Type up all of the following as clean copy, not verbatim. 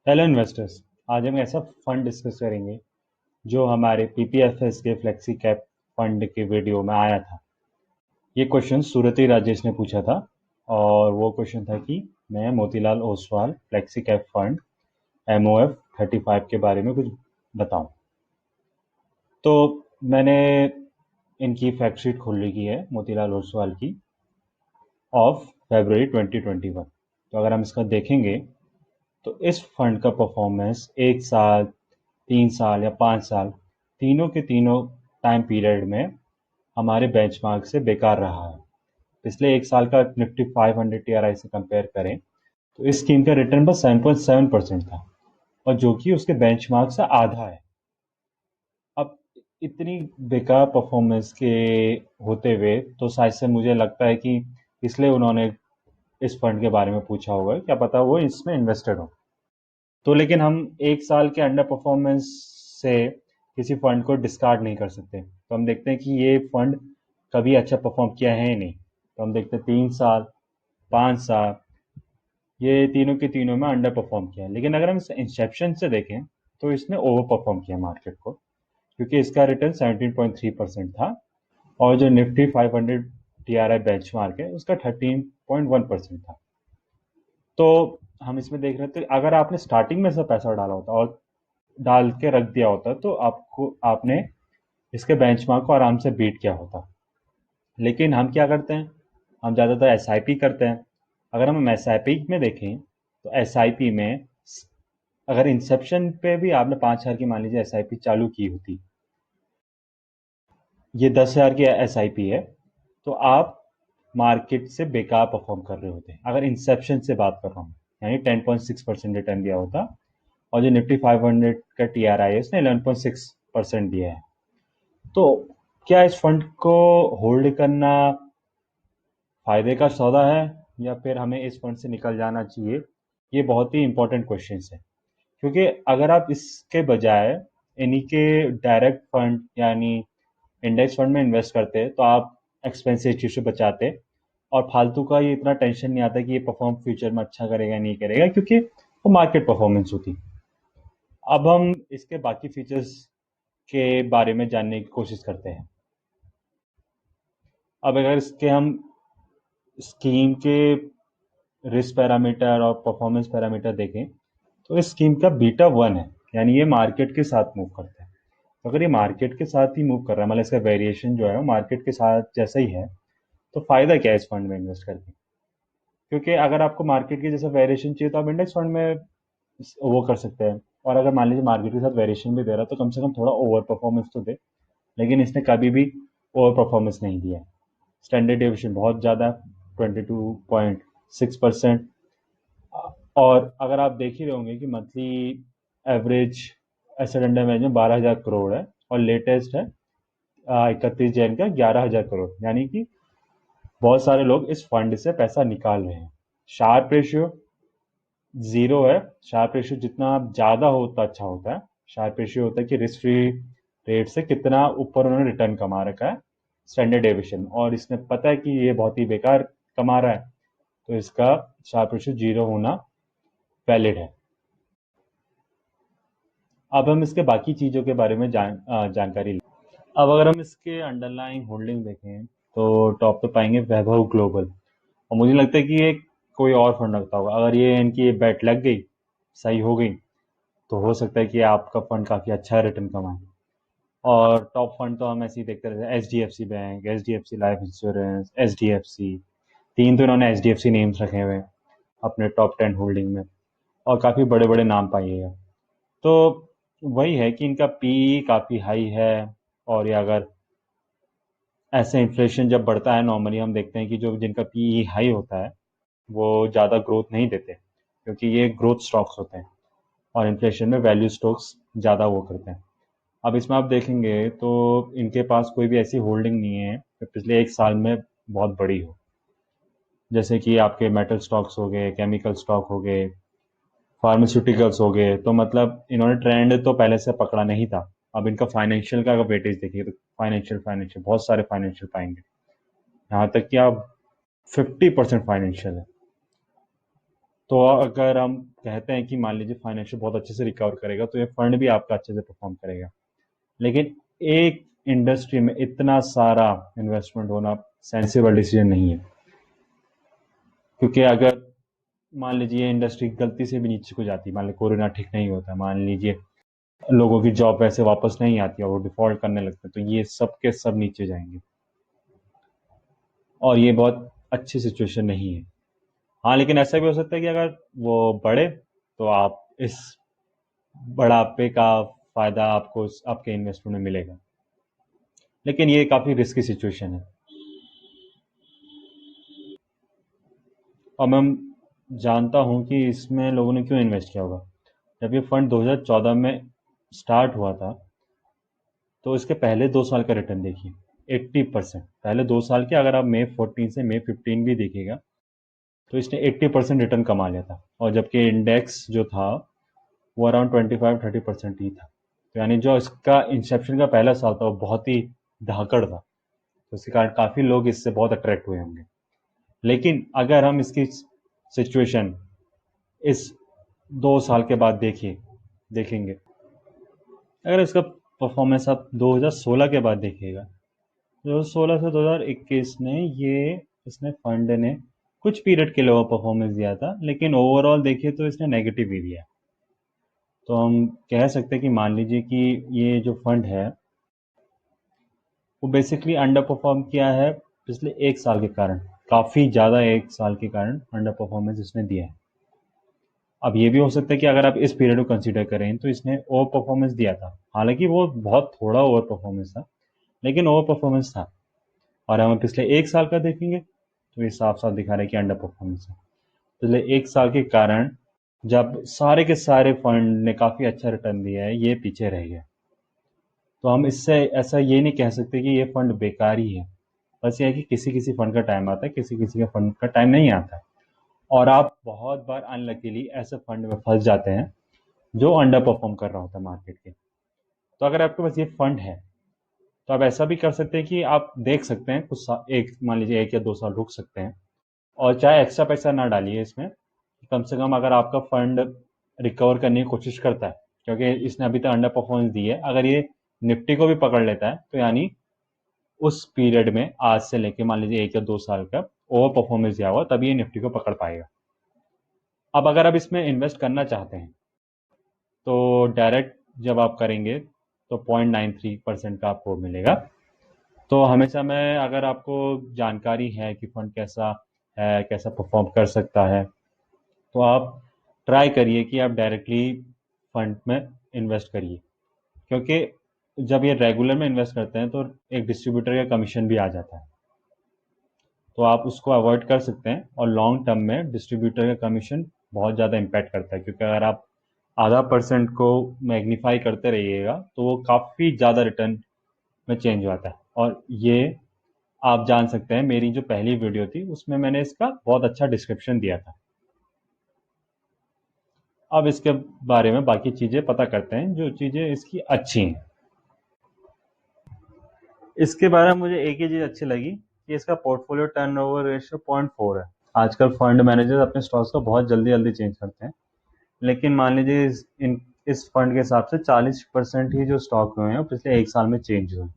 Hello investors. आज हम ऐसा फंड डिस्कस करेंगे जो हमारे पीपीएफएस के फ्लेक्सी कैप फंड के वीडियो में आया था। ये क्वेश्चन सूरती राजेश ने पूछा था और वो क्वेश्चन था कि मैं Motilal Oswal flexi cap fund MOF 35 के बारे में कुछ बताऊं। तो मैंने इनकी फैक्ट शीट खोल ली है मोतीलाल ओसवाल की ऑफ फरवरी 2021। तो अगर हम इसका देखेंगे तो इस फंड का परफॉर्मेंस 1 साल, 3 साल या 5 साल, तीनों के तीनों टाइम पीरियड में हमारे बेंचमार्क से बेकार रहा है। पिछले 1 साल का निफ्टी 500 TRI से कंपेयर करें तो इस स्कीम का रिटर्न बस 7.7% था और जो कि उसके बेंचमार्क से आधा है। अब इतनी बेकार परफॉर्मेंस के होते हुए तो शायद से मुझे लगता है कि इसलिए उन्होंने इस फंड के बारे में पूछा होगा, क्या पता वो इसमें इन्वेस्टेड हो। तो लेकिन हम 1 साल के अंडर परफॉर्मेंस से किसी फंड को डिस्कार्ड नहीं कर सकते। तो हम देखते हैं कि ये फंड कभी अच्छा परफॉर्म किया है या नहीं। तो हम देखते हैं 3 साल, 5 साल, ये तीनों के तीनों में अंडर परफॉर्म किया है। लेकिन अगर हम इसे इंसेप्शन से देखें तो इसने ओवर परफॉर्म किया मार्केट को, क्योंकि इसका रिटर्न 17.3% था और जो निफ्टी 500 TRI बेंचमार्क है उसका 13.1% था। तो हम इसमें देख रहे थे, अगर आपने स्टार्टिंग में से पैसा डाला होता और डाल के रख दिया होता तो आपने इसके बेंचमार्क को आराम से बीट किया होता। लेकिन हम क्या करते हैं, हम ज़्यादातर SIP करते हैं। अगर हम SIP में देखें तो SIP में अगर इंसेप्शन पे भी आपने 5,000 की मान लीजिए SIP चालू की होती, ये 10,000 की SIP है, तो आप मार्केट से बेकार परफॉर्म कर रहे होते हैं। अगर इंसेप्शन से बात कर रहा हूँ, यानी 10.6% रिटर्न दिया होता और जो निफ्टी 500 का TRI है उसने 11.6% दिया है। तो क्या इस फंड को होल्ड करना फायदे का सौदा है या फिर हमें इस फंड से निकल जाना चाहिए? ये बहुत ही इंपॉर्टेंट क्वेश्चन है, क्योंकि अगर आप इसके बजाय इन्हीं के डायरेक्ट फंड यानी इंडेक्स फंड में इन्वेस्ट करते तो आप एक्सपेंसिव चीज से बचाते और फालतू का ये इतना टेंशन नहीं आता कि ये परफॉर्म फ्यूचर में अच्छा करेगा नहीं करेगा, क्योंकि वो मार्केट परफॉर्मेंस होती। अब हम इसके बाकी फीचर्स के बारे में जानने की कोशिश करते हैं। अब अगर इसके हम स्कीम के रिस्क पैरामीटर और परफॉर्मेंस पैरामीटर देखें तो इस स्कीम का बीटा 1 है, यानी ये मार्केट के साथ मूव करता है। तो अगर ये मार्केट के साथ ही मूव कर रहा है, मतलब इसका वेरिएशन जो है वो मार्केट के साथ जैसा ही है, तो फायदा क्या है इस फंड में इन्वेस्ट करके? क्योंकि अगर आपको मार्केट के जैसा वेरिएशन चाहिए तो आप इंडेक्स फंड में वो कर सकते हैं। और अगर मान लीजिए मार्केट के साथ वेरिएशन भी दे रहा है तो कम से कम थोड़ा ओवर परफॉर्मेंस तो दे। लेकिन इसने कभी भी ओवर परफॉर्मेंस नहीं दिया है। स्टैंडर्ड डेविएशन बहुत ज़्यादा, 22.6%। और अगर आप देख ही रहे होंगे कि monthly average asset under management 12,000 crore है और लेटेस्ट है 31 जैन का 11,000 करोड़, यानी कि बहुत सारे लोग इस फंड से पैसा निकाल रहे हैं। शार्प रेशियो जीरो है। शार्प रेशियो जितना ज़्यादा हो उतना अच्छा होता है। शार्प रेशियो होता है कि रिस्क फ्री रेट से कितना ऊपर उन्होंने रिटर्न कमा रखा है, स्टैंडर्ड डेविएशन, और इसने पता है कि ये बहुत ही बेकार कमा रहा है, तो इसका शार्प रेशियो जीरो होना वैलिड है। अब हम इसके बाकी चीज़ों के बारे में जानकारी लें। अब अगर हम इसके अंडरलाइंग होल्डिंग देखें तो टॉप पे पाएंगे वैभव ग्लोबल। और मुझे लगता है कि ये कोई और फंड रखता होगा। अगर ये इनकी बेट लग गई, सही हो गई, तो हो सकता है कि आपका फंड काफ़ी अच्छा रिटर्न कमाए। और टॉप फंड तो हम ऐसे ही देखते रहते हैं, HDFC bank, HDFC life insurance, HDFC। तीन तो इन्होंने HDFC नेम्स रखे हुए हैं अपने टॉप 10 होल्डिंग में और काफ़ी बड़े बड़े नाम पाइएगा। तो वही है कि इनका पी काफ़ी हाई है। और ये अगर ऐसे इन्फ्लेशन जब बढ़ता है, नॉर्मली हम देखते हैं कि जो जिनका पी हाई होता है वो ज़्यादा ग्रोथ नहीं देते, क्योंकि ये ग्रोथ स्टॉक्स होते हैं और इन्फ्लेशन में वैल्यू स्टॉक्स ज़्यादा वो करते हैं। अब इसमें आप देखेंगे तो इनके पास कोई भी ऐसी होल्डिंग नहीं है जो पिछले 1 साल में बहुत बड़ी हो। जैसे कि आपके मेटल स्टॉक्स हो गए, केमिकल स्टॉक हो गए, फार्मास्यूटिकल्स हो गए, तो मतलब इन्होंने ट्रेंड तो पहले से पकड़ा नहीं था। अब इनका फाइनेंशियल का अगर वेटेज देखिए तो फाइनेंशियल फाइनेंशियल बहुत सारे फाइनेंशियल पाएंगे, यहाँ तक कि आप 50% फाइनेंशियल है। तो अगर हम कहते हैं कि मान लीजिए फाइनेंशियल बहुत अच्छे से रिकवर करेगा तो ये फंड भी आपका अच्छे से परफॉर्म करेगा। लेकिन एक इंडस्ट्री में इतना सारा इन्वेस्टमेंट होना सेंसिबल डिसीजन नहीं है, क्योंकि अगर मान लीजिए ये इंडस्ट्री गलती से भी नीचे को जाती, मान लीजिए कोरोना ठीक नहीं होता, मान लीजिए लोगों की जॉब वैसे वापस नहीं आती और वो डिफॉल्ट करने लगते हैं, तो ये सब के सब नीचे जाएंगे और ये बहुत अच्छी सिचुएशन नहीं है। हाँ, लेकिन ऐसा भी हो सकता है कि अगर वो बढ़े तो आप इस बढ़ापे का फायदा आपको आपके इन्वेस्टमेंट में मिलेगा, लेकिन ये काफ़ी रिस्की सिचुएशन है। और मैं जानता हूँ कि इसमें लोगों ने क्यों इन्वेस्ट किया होगा। जब ये फंड 2014 में स्टार्ट हुआ था तो इसके पहले 2 साल का रिटर्न देखिए, 80%। पहले 2 साल के अगर आप May 14 से May 15 भी देखिएगा तो इसने 80% रिटर्न कमा लिया था, और जबकि इंडेक्स जो था वो अराउंड 25-30% ही था। तो यानी जो इसका इंसेप्शन का पहला साल था वो बहुत ही धाकड़ था, तो इसके कारण काफ़ी लोग इससे बहुत अट्रैक्ट हुए होंगे। लेकिन अगर हम इसकी सिचुएशन इस 2 साल के बाद देखेंगे, अगर इसका परफॉर्मेंस आप 2016 के बाद देखिएगा, 2016 से 2021 में ये इसने फंड ने कुछ पीरियड के लिए वो परफॉर्मेंस दिया था, लेकिन ओवरऑल देखिए तो इसने नेगेटिव ही दिया। तो हम कह सकते हैं कि मान लीजिए कि ये जो फंड है वो बेसिकली अंडर परफॉर्म किया है पिछले 1 साल के कारण, काफ़ी ज़्यादा 1 साल के कारण अंडर परफॉर्मेंस इसने दिया है। अब ये भी हो सकता है कि अगर आप इस पीरियड को कंसीडर करें तो इसने ओवर परफॉर्मेंस दिया था, हालांकि वो बहुत थोड़ा ओवर परफॉर्मेंस था, लेकिन ओवर परफॉर्मेंस था। और हम पिछले 1 साल का देखेंगे तो ये साफ साफ दिखा रहा है कि अंडर परफॉर्मेंस है। पिछले 1 साल के कारण जब सारे के सारे फंड ने काफ़ी अच्छा रिटर्न दिया है, ये पीछे रह गया। तो हम इससे ऐसा ये नहीं कह सकते कि ये फंड बेकार ही है। बस ये है कि किसी किसी फंड का टाइम आता है, किसी किसी का फंड का टाइम नहीं आता है, और आप बहुत बार अनलकीली ऐसे फंड में फंस जाते हैं जो अंडर परफॉर्म कर रहा होता है मार्केट के। तो अगर आपके पास ये फंड है तो आप ऐसा भी कर सकते हैं कि आप देख सकते हैं एक मान लीजिए 1 या 2 साल रुक सकते हैं, और चाहे एक्स्ट्रा पैसा ना डालिए इसमें, कम से कम अगर आपका फंड रिकवर करने की कोशिश करता है, क्योंकि इसने अभी तक अंडर परफॉर्मेंस दी है, अगर ये निफ्टी को भी पकड़ लेता है तो यानी उस पीरियड में आज से लेके मान लीजिए 1 या 2 साल का ओवर परफॉर्मेंस दिया हुआ, तभी ये निफ्टी को पकड़ पाएगा। अब अगर आप इसमें इन्वेस्ट करना चाहते हैं तो डायरेक्ट जब आप करेंगे तो 0.93% का आपको मिलेगा। तो हमेशा मैं, अगर आपको जानकारी है कि फंड कैसा है, कैसा परफॉर्म कर सकता है, तो आप ट्राई करिए कि आप डायरेक्टली फंड में इन्वेस्ट करिए, क्योंकि जब ये रेगुलर में इन्वेस्ट करते हैं तो एक डिस्ट्रीब्यूटर का कमीशन भी आ जाता है, तो आप उसको अवॉइड कर सकते हैं। और लॉन्ग टर्म में डिस्ट्रीब्यूटर का कमीशन बहुत ज़्यादा इम्पैक्ट करता है, क्योंकि अगर आप आधा परसेंट को मैग्नीफाई करते रहिएगा तो वो काफ़ी ज़्यादा रिटर्न में चेंज होता है। और ये आप जान सकते हैं, मेरी जो पहली वीडियो थी उसमें मैंने इसका बहुत अच्छा डिस्क्रिप्शन दिया था। अब इसके बारे में बाकी चीज़ें पता करते हैं, जो चीज़ें इसकी अच्छी हैं। इसके बारे में मुझे एक ही चीज़ अच्छी लगी कि इसका पोर्टफोलियो टर्नओवर रेशियो 0.4 है। आजकल फंड मैनेजर अपने स्टॉक्स को बहुत जल्दी जल्दी चेंज करते हैं, लेकिन मान लीजिए इस फंड के हिसाब से 40% ही जो स्टॉक हुए हैं वो पिछले 1 साल में चेंज हुए।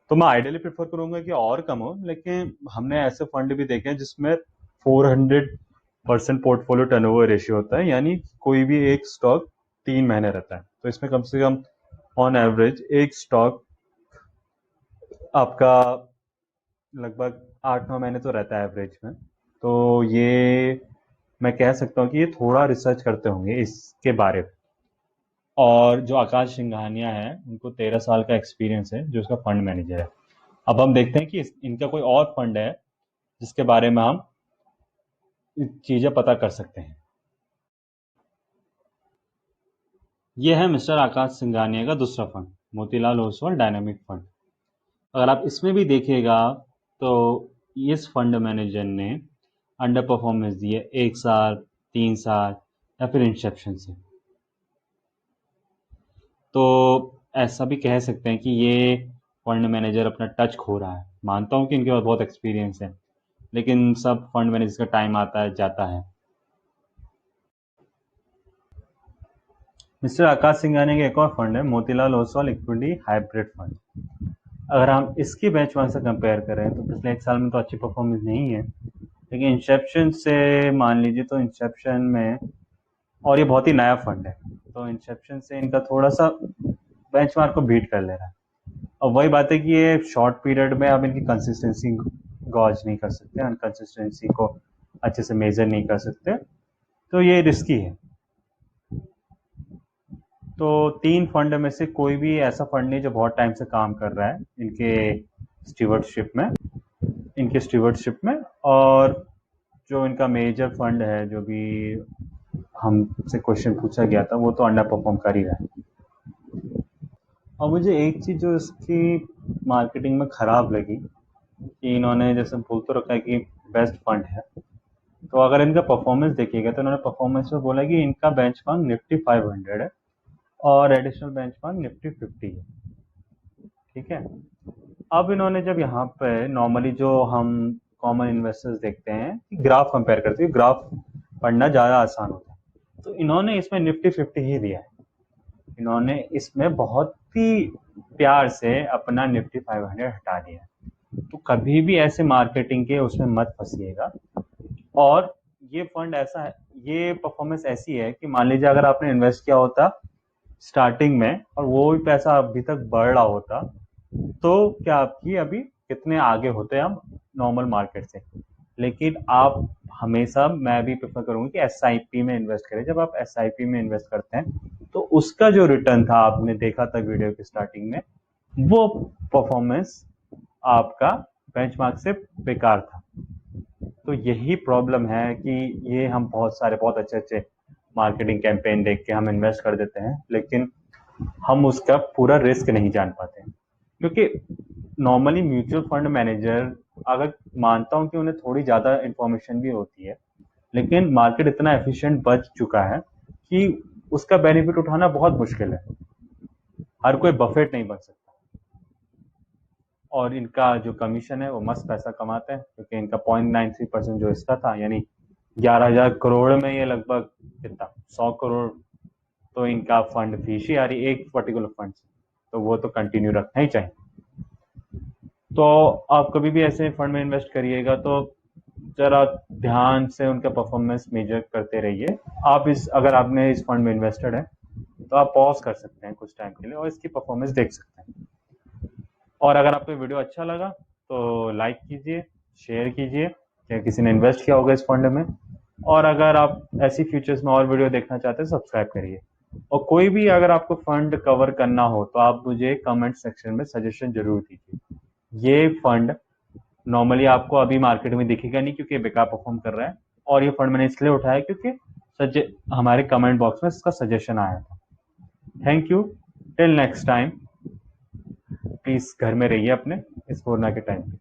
तो मैं आइडियली प्रेफर करूंगा कि और कम हो, लेकिन हमने ऐसे फंड भी देखे हैं जिसमें 400% पोर्टफोलियो टर्नओवर रेशियो होता है, यानी कोई भी एक स्टॉक 3 महीने रहता है। तो इसमें कम से कम ऑन एवरेज एक स्टॉक आपका लगभग 8-9 महीने तो रहता है एवरेज में। तो ये मैं कह सकता हूँ कि ये थोड़ा रिसर्च करते होंगे इसके बारे में। और जो आकाश सिंघानिया है उनको 13 साल का एक्सपीरियंस है, जो उसका फंड मैनेजर है। अब हम देखते हैं कि इनका कोई और फंड है जिसके बारे में हम चीज़ें पता कर सकते हैं। ये है मिस्टर आकाश सिंघानिया का दूसरा fund, Motilal Oswal dynamic fund. अगर आप इसमें भी देखिएगा तो इस फंड मैनेजर ने अंडर परफॉर्मेंस दी है 1 साल, 3 साल या फिर इंसेप्शन से। तो ऐसा भी कह सकते हैं कि ये फंड मैनेजर अपना टच खो रहा है। मानता हूँ कि इनके पास बहुत एक्सपीरियंस है, लेकिन सब फंड मैनेजर का टाइम आता है जाता है। मिस्टर आकाश सिंघानिया का एक और फंड है Motilal Oswal equity hybrid fund. अगर हम इसकी बेंचमार्क से कंपेयर करें तो पिछले एक साल में तो अच्छी परफॉर्मेंस नहीं है, लेकिन इंसेप्शन से मान लीजिए तो इंसेप्शन में, और ये बहुत ही नया फंड है, तो इंसेप्शन से इनका थोड़ा सा बेंचमार्क को बीट कर ले रहा है। अब वही बात है कि ये शॉर्ट पीरियड में आप इनकी कंसिस्टेंसी गॉज नहीं कर सकते, अनकंसिस्टेंसी को अच्छे से मेजर नहीं कर सकते, तो ये रिस्की है। तो 3 फंड में से कोई भी ऐसा फंड नहीं जो बहुत टाइम से काम कर रहा है इनके स्टीवर्डशिप में। और जो इनका मेजर फंड है, जो भी हमसे क्वेश्चन पूछा गया था, वो तो अंडर परफॉर्म कर ही रहा है। और मुझे एक चीज़ जो इसकी मार्केटिंग में ख़राब लगी कि इन्होंने जैसे बोल तो रखा है कि बेस्ट फंड है, तो अगर इनका परफॉर्मेंस देखिएगा तो इन्होंने परफॉर्मेंस में बोला कि इनका बेंचमार्क निफ्टी 500 है और एडिशनल बेंचमार्क निफ्टी 50 है। ठीक है, अब इन्होंने जब यहाँ पे नॉर्मली जो हम कॉमन इन्वेस्टर्स देखते हैं कि ग्राफ कंपेयर करते हैं, ग्राफ पढ़ना ज़्यादा आसान होता है, तो इन्होंने इसमें निफ्टी 50 ही दिया है। इन्होंने इसमें बहुत ही प्यार से अपना निफ्टी 500 हटा दिया है। तो कभी भी ऐसे मार्केटिंग के उसमें मत फंसिएगा। और ये फंड ऐसा है, ये परफॉर्मेंस ऐसी है कि मान लीजिए अगर आपने इन्वेस्ट किया होता स्टार्टिंग में और वो भी पैसा अभी तक बढ़ रहा होता, तो क्या आपकी अभी कितने आगे होते हम नॉर्मल मार्केट से। लेकिन आप हमेशा, मैं भी प्रेफर करूंगा कि एसआईपी में इन्वेस्ट करें। जब आप एसआईपी में इन्वेस्ट करते हैं तो उसका जो रिटर्न था, आपने देखा था वीडियो की स्टार्टिंग में, वो परफॉर्मेंस आपका बेंचमार्क से बेकार था। तो यही प्रॉब्लम है कि ये हम बहुत अच्छे अच्छे मार्केटिंग कैंपेन देख के हम इन्वेस्ट कर देते हैं, लेकिन हम उसका पूरा रिस्क नहीं जान पाते हैं। क्योंकि नॉर्मली म्यूचुअल फंड मैनेजर, अगर मानता हूं कि उन्हें थोड़ी ज़्यादा इन्फॉर्मेशन भी होती है, लेकिन मार्केट इतना एफिशिएंट बच चुका है कि उसका बेनिफिट उठाना बहुत मुश्किल है। हर कोई बफेट नहीं बन सकता। और इनका जो कमीशन है वो मस्त पैसा कमाते हैं, क्योंकि इनका 0.93% जो इसका था, यानी 11,000 करोड़ में ये लगभग कितना 100 करोड़ तो इनका फंड फीस ही आ रही एक पर्टिकुलर फंड से, तो वो तो कंटिन्यू रखना ही चाहिए। तो आप कभी भी ऐसे फंड में इन्वेस्ट करिएगा तो जरा ध्यान से उनका परफॉर्मेंस मेजर करते रहिए। अगर आपने इस फंड में इन्वेस्टेड है तो आप पॉज कर सकते हैं कुछ टाइम के लिए और इसकी परफॉर्मेंस देख सकते हैं। और अगर आपको वीडियो अच्छा लगा तो लाइक कीजिए, शेयर कीजिए, क्या किसी ने इन्वेस्ट किया होगा इस फंड में। और अगर आप ऐसी फ्यूचर्स में और वीडियो देखना चाहते हैं, सब्सक्राइब करिए। और कोई भी अगर आपको फंड कवर करना हो तो आप मुझे कमेंट सेक्शन में सजेशन जरूर दीजिए। ये फंड नॉर्मली आपको अभी मार्केट में दिखेगा नहीं, क्योंकि बेकार परफॉर्म कर रहा है, और ये फंड मैंने इसलिए उठाया क्योंकि हमारे कमेंट बॉक्स में इसका सजेशन आया था। Thank you, till next time. Please घर में रहिए अपने इस कोरोना के टाइम पे।